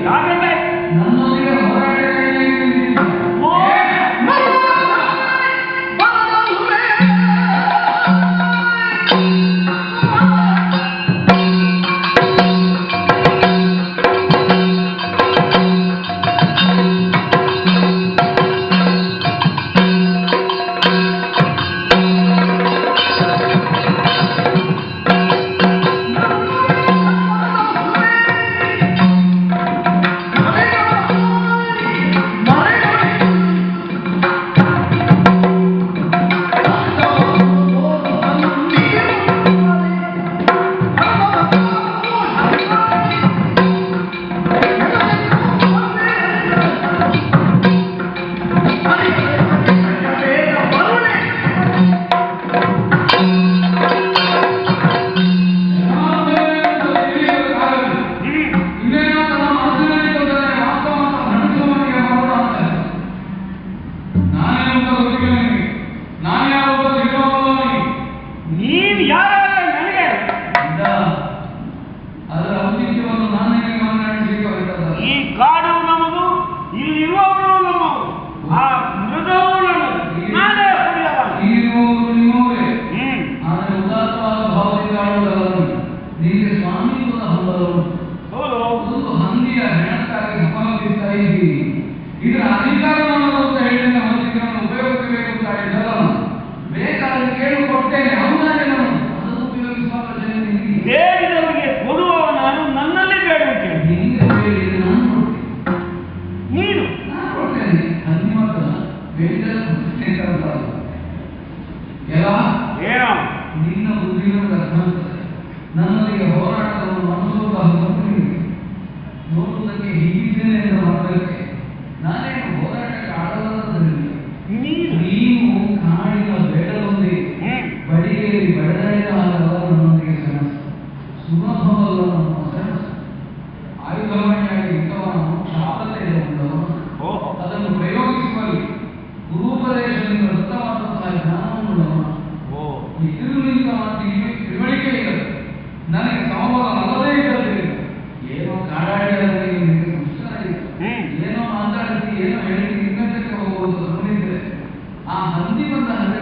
ನನ್ನೊಂದಿಗೆ ಹೋರಾಟ ಇದರ ಅಧಿಕಾರವನ್ನು ಅಂತ ಹೇಳಿ ಮಂತ್ರಿಗಳನ್ನು ಉಪಯೋಗಿಸಬೇಕು ಅಂತ ಹೇಳಿದಲ್ಲ ಬೇಕಾದ್ರೆ ಕೇಳಿ ಕೊಡ್ತೇನೆ ಅವನಾಗೆ ನಾನು ಅದನ್ನು ಉಪಯೋಗಿಸುವಾಗ ಬೇಡಿದವರಿಗೆ ಕೊಡುವವ ನಾನು ನನ್ನಲ್ಲಿ ಬೇಡುವಂತೆ ನಿಮಗೆ ಬೇಡಿದ್ರೆ ನಾನು ಕೊಡ್ತೇನೆ ನೀನು ನಾನು ಕೊಡ್ತೇನೆ ಅಲ್ಲಿ ಮಾತ್ರ ಬೇಡಿದರೆ ಕೊಡ್ತೇನೆ ಅಂತ ಎಲ್ಲ ಏನೋ ನಿನ್ನ ಬುದ್ಧಿಯನ್ನು ಅರ್ಥ ಆಗ್ತದೆ ನನ್ನೊಂದಿಗೆ ಹೋರಾಟವನ್ನು ಮನಸ್ಸು ನೋಡುವುದಕ್ಕೆ ಹೀಗಿದ್ದೇನೆ ಎಂದು ಮಾತ್ರಕ್ಕೆ ನಾನೇನು ಹೋರಾಟಕ್ಕೆ ಆಡಲಾರದ್ರಿಂದ ನೀವು ಕಾಡಿನ ಬೇಡದೊಂದಿಗೆ ಬಡಿಗೆಯಲ್ಲಿ ಬಡದಾಡಿದ ಹಾಗಲ್ಲ ನನ್ನೊಂದಿಗೆ ಸೆಣಸು ಸುಲಭವಲ್ಲ ನಮ್ಮ ಸೆಣಸು ಆಯುಧವಾಣಿಯಾಗಿ ಇಂಥವನು ಶಾಪತೆಯಲ್ಲಿ ಉಳ್ಳವನು ಅದನ್ನು ಪ್ರಯೋಗಿಸುವಲ್ಲಿ ಗುರುಪದೇಶದಿಂದ ವೃತ್ತವಾದಂತಹ ಜ್ಞಾನವುಳ್ಳವನು ಇದರಿಂದ ತಿಳುವಳಿಕೆ ಇಲ್ಲದೆ ನನಗೆ ಸಮಬಲ ಅಲ್ಲದೇ ಇಲ್ಲದಿಲ್ಲ ಏನೋ ಕಾಡಾಡಿ ನಿಮಗೆ ಸಂಸ್ಕಾರ ಇದೆ ಏನೋ ಮಾತಾಡಿಸಿ ಏನೋ ಹೇಳಿಸಿ ಇನ್ನೊಂದಕ್ಕೆ ಹೋಗುವುದು ಗಮನಿಸಿದರೆ ಆ ಹಂದಿ ಬಂದ ಹಂದಿ